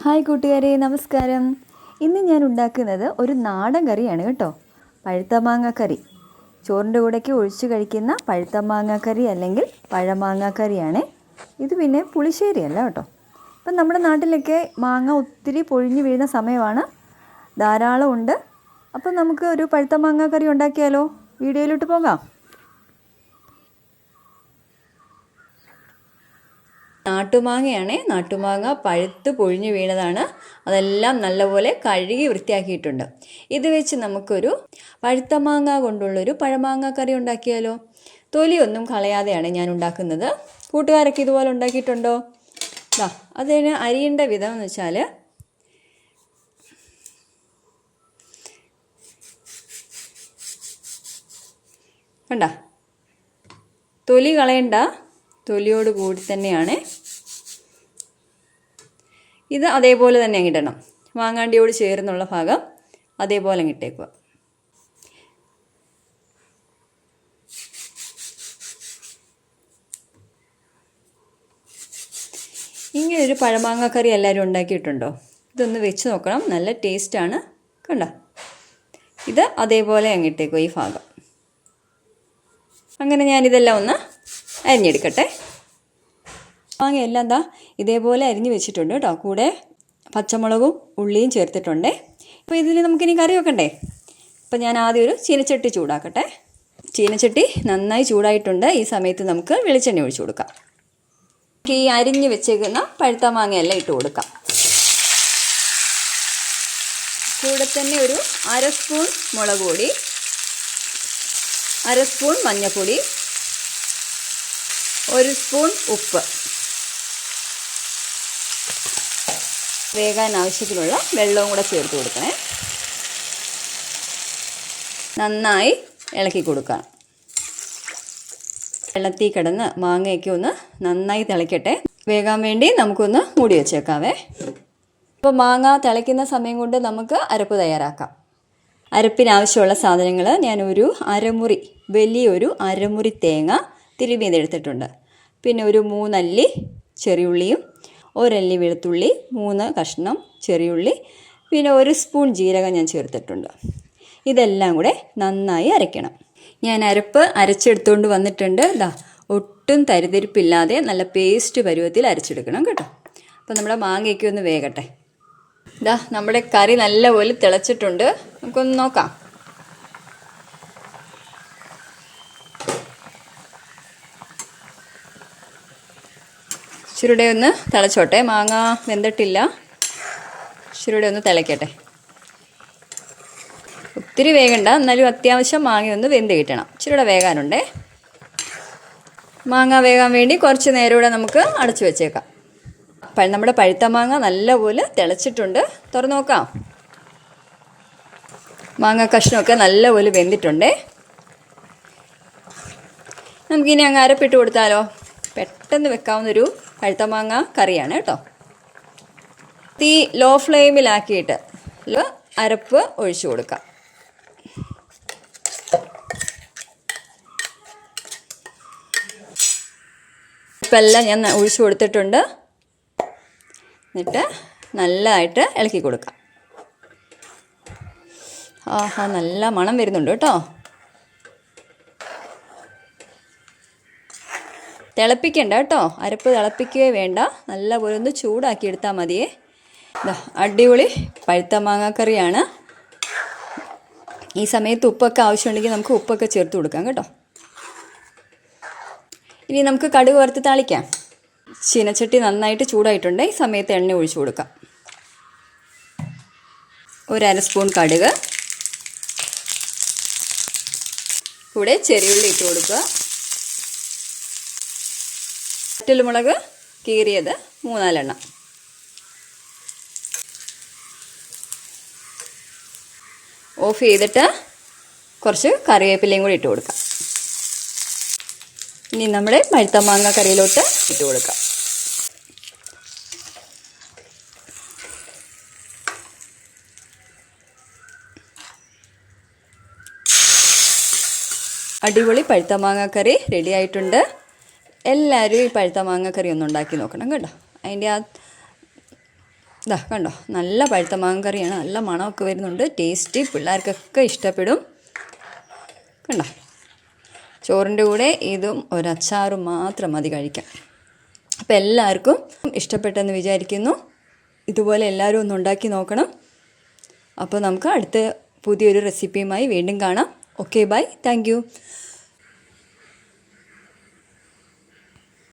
Hi കൂട്ടുകാരെ, നമസ്കാരം. ഇന്ന് ഞാൻ ഉണ്ടാക്കുന്നത് ഒരു നാടൻ കറിയാണ് കേട്ടോ. പഴുത്ത മാങ്ങാക്കറി. ചോറിൻ്റെ കൂടെയൊക്കെ ഒഴിച്ച് കഴിക്കുന്ന പഴുത്ത മാങ്ങാക്കറി അല്ലെങ്കിൽ പഴമാങ്ങാക്കറിയാണ് ഇത്. പിന്നെ പുളിശ്ശേരി അല്ല കേട്ടോ. ഇപ്പം നമ്മുടെ നാട്ടിലൊക്കെ മാങ്ങ ഒത്തിരി പൊഴിഞ്ഞു വീഴുന്ന സമയമാണ്, ധാരാളം ഉണ്ട്. അപ്പം നമുക്ക് ഒരു പഴുത്ത മാങ്ങാക്കറി ഉണ്ടാക്കിയാലോ? വീഡിയോയിലോട്ട് പോകാം. നാട്ടുമാങ്ങയാണ്. നാട്ടുമാങ്ങ പഴുത്ത് പൊഴിഞ്ഞു വീണതാണ്. അതെല്ലാം നല്ലപോലെ കഴുകി വൃത്തിയാക്കിയിട്ടുണ്ട്. ഇത് വെച്ച് നമുക്കൊരു പഴുത്ത മാങ്ങ കൊണ്ടുള്ളൊരു പഴമാങ്ങ കറി ഉണ്ടാക്കിയാലോ? തൊലിയൊന്നും കളയാതെയാണ് ഞാൻ ഉണ്ടാക്കുന്നത്. കൂട്ടുകാരൊക്കെ ഇതുപോലെ ഉണ്ടാക്കിയിട്ടുണ്ടോ? അതിന് അരിയേണ്ട വിധം എന്ന് വെച്ചാൽ, കണ്ട, തൊലി കളയണ്ട, തൊലിയോട് കൂടി തന്നെയാണ് ഇത്. അതേപോലെ തന്നെ അങ്ങിടണം. മാങ്ങാണ്ടിയോട് ചേർന്നുള്ള ഭാഗം അതേപോലെ അങ്ങിട്ടേക്കുക. ഇങ്ങനൊരു പഴമാങ്ങാക്കറി എല്ലാവരും ഉണ്ടാക്കിയിട്ടുണ്ടോ? ഇതൊന്ന് വെച്ച് നോക്കണം, നല്ല ടേസ്റ്റാണ്. കണ്ട, ഇത് അതേപോലെ അങ്ങിട്ടേക്കുക ഈ ഭാഗം. അങ്ങനെ ഞാനിതെല്ലാം ഒന്ന് അരിഞ്ഞെടുക്കട്ടെ. മാങ്ങയെല്ലാം ഇതേപോലെ അരിഞ്ഞ് വെച്ചിട്ടുണ്ട് കേട്ടോ. കൂടെ പച്ചമുളകും ഉള്ളിയും ചേർത്തിട്ടുണ്ട്. അപ്പോൾ ഇതിന് നമുക്കിനി കറി വെക്കണ്ടേ? അപ്പോൾ ഞാൻ ആദ്യം ഒരു ചീനച്ചട്ടി ചൂടാക്കട്ടെ. ചീനച്ചട്ടി നന്നായി ചൂടായിട്ടുണ്ട്. ഈ സമയത്ത് നമുക്ക് വെളിച്ചെണ്ണ ഒഴിച്ചു കൊടുക്കാം. ഈ അരിഞ്ഞ് വെച്ചേക്കുന്ന പഴുത്ത മാങ്ങയെല്ലാം ഇട്ട് കൊടുക്കാം. കൂടെ തന്നെ ഒരു 1/2 സ്പൂൺ മുളക് പൊടി, 1/2 സ്പൂൺ മഞ്ഞൾപ്പൊടി, 1 സ്പൂൺ ഉപ്പ്, വേകാൻ ആവശ്യത്തിനുള്ള വെള്ളവും കൂടെ ചേർത്ത് കൊടുക്കണേ. നന്നായി ഇളക്കി കൊടുക്കണം. വെള്ളത്തിൽ കിടന്ന് മാങ്ങയൊക്കെ ഒന്ന് നന്നായി തിളയ്ക്കട്ടെ. വേകാൻ വേണ്ടി നമുക്കൊന്ന് മൂടി വെച്ചേക്കാവേ. ഇപ്പോൾ മാങ്ങ തിളയ്ക്കുന്ന സമയം കൊണ്ട് നമുക്ക് അരപ്പ് തയ്യാറാക്കാം. അരപ്പിനാവശ്യമുള്ള സാധനങ്ങൾ ഞാനൊരു അരമുറി, വലിയൊരു അരമുറി തേങ്ങ തിരുമ്മിയതെടുത്തിട്ടുണ്ട്. പിന്നെ ഒരു 3 അല്ലി ചെറിയുള്ളിയും 1 അല്ലി വെളുത്തുള്ളി, 3 കഷ്ണം ചെറിയുള്ളി, പിന്നെ 1 സ്പൂൺ ജീരകം ഞാൻ ചേർത്തിട്ടുണ്ട്. ഇതെല്ലാം കൂടെ നന്നായി അരയ്ക്കണം. ഞാൻ അരപ്പ് അരച്ചെടുത്തുകൊണ്ട് വന്നിട്ടുണ്ട്. ഒട്ടും തരിതരിപ്പില്ലാതെ നല്ല പേസ്റ്റ് പരുവത്തിൽ അരച്ചെടുക്കണം കേട്ടോ. അപ്പോൾ നമ്മുടെ മാങ്ങയൊക്കെ ഒന്ന് വേകട്ടെ. നമ്മുടെ കറി നല്ലപോലെ തിളച്ചിട്ടുണ്ട്. നമുക്കൊന്ന് നോക്കാം. ഇച്ചിരിയുടെ ഒന്ന് തിളച്ചോട്ടെ. മാങ്ങ വെന്തിട്ടില്ല, ഇച്ചിരിയുടെ ഒന്ന് തിളയ്ക്കട്ടെ. ഒത്തിരി വേകണ്ട, എന്നാലും അത്യാവശ്യം മാങ്ങ ഒന്ന് വെന്ത് കിട്ടണം. ഇച്ചിരിയുടെ വേകാനുണ്ടേ. മാങ്ങ വേകാൻ വേണ്ടി കുറച്ച് നേരം കൂടെ നമുക്ക് അടച്ചു വെച്ചേക്കാം. നമ്മുടെ പഴുത്ത മാങ്ങ നല്ലപോലെ തിളച്ചിട്ടുണ്ട്. തുറന്ന് നോക്കാം. മാങ്ങ കഷ്ണമൊക്കെ നല്ലപോലെ വെന്തിട്ടുണ്ടേ. നമുക്കിനി അങ്ങ് അരപ്പിട്ട് കൊടുത്താലോ? പെട്ടെന്ന് വെക്കാവുന്നൊരു പഴുത്ത മാങ്ങ കറിയാണ് കേട്ടോ. തീ ലോ ഫ്ലെയിമിലാക്കിയിട്ട് അരപ്പ് ഒഴിച്ചു കൊടുക്കാം. ഉപ്പെല്ലാം ഞാൻ ഒഴിച്ചു കൊടുത്തിട്ടുണ്ട്. എന്നിട്ട് നല്ലതായിട്ട് ഇളക്കി കൊടുക്കാം. നല്ല മണം വരുന്നുണ്ട് കേട്ടോ. തിളപ്പിക്കണ്ട കേട്ടോ, അരപ്പ് തിളപ്പിക്കുകയേ വേണ്ട. നല്ലപോലെ ഒന്ന് ചൂടാക്കി എടുത്താൽ മതിയേ. അടിപൊളി പഴുത്ത മാങ്ങാക്കറിയാണ്. ഈ സമയത്ത് ഉപ്പൊക്കെ ആവശ്യമുണ്ടെങ്കിൽ നമുക്ക് ഉപ്പൊക്കെ ചേർത്ത് കൊടുക്കാം കേട്ടോ. ഇനി നമുക്ക് കടുക് വറുത്ത് താളിക്കാം. ചീനച്ചട്ടി നന്നായിട്ട് ചൂടായിട്ടുണ്ട്. ഈ സമയത്ത് എണ്ണ ഒഴിച്ചു കൊടുക്കാം. 1/2 സ്പൂൺ കടുക്, കൂടെ ചെറിയുള്ളി ഇട്ട് കൊടുക്കുക. വറ്റൽമുളക് കീറിയത് 3-4 എണ്ണം. ഓഫ് ചെയ്തിട്ട് കുറച്ച് കറിവേപ്പിലയും കൂടി ഇട്ട് കൊടുക്കാം. ഇനി നമ്മുടെ പഴുത്ത മാങ്ങ കറിയിലോട്ട് ഇട്ട് കൊടുക്കാം. അടിപൊളി പഴുത്ത മാങ്ങാക്കറി റെഡി ആയിട്ടുണ്ട്. എല്ലാവരും ഈ പഴുത്ത മാങ്ങാക്കറി ഒന്ന് ഉണ്ടാക്കി നോക്കണം കേട്ടോ. അതിൻ്റെ ഇതാ കണ്ടോ, നല്ല പഴുത്ത മാങ്ങ കറിയാണ്. നല്ല മണമൊക്കെ വരുന്നുണ്ട്. ടേസ്റ്റി, പിള്ളേർക്കൊക്കെ ഇഷ്ടപ്പെടും. കണ്ടോ, ചോറിൻ്റെ കൂടെ ഇതും ഒരച്ചാറും മാത്രം മതി കഴിക്കാം. അപ്പോൾ എല്ലാവർക്കും ഇഷ്ടപ്പെട്ടെന്ന് വിചാരിക്കുന്നു. ഇതുപോലെ എല്ലാവരും ഒന്ന് ഉണ്ടാക്കി നോക്കണം. അപ്പോൾ നമുക്ക് അടുത്ത പുതിയൊരു റെസിപ്പിയുമായി വീണ്ടും കാണാം. Okay, bye, thank U.